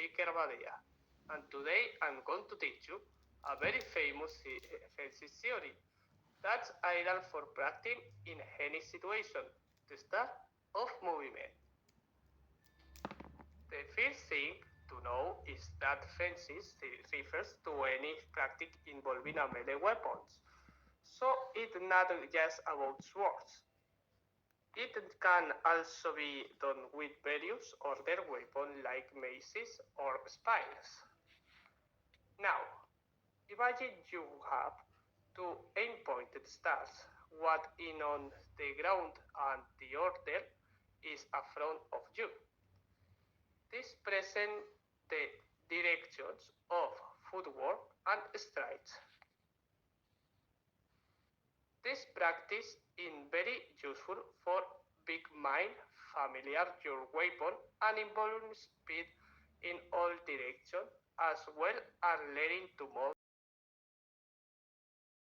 speaker Badia, and today I'm going to teach you a very famous physics theory that's ideal for practicing in any situation, the start of movement. The first thing to know is that fences refers to any practice involving a melee weapons. So it's not just about swords. It can also be done with various other weapons like maces or spears. Now, imagine you have two aim-pointed stars, one in on the ground and the other is in front of you. This presents the directions of footwork and strides. This practice is very useful for big mind, familiar your weapon, and involving speed in all directions, as well as learning to move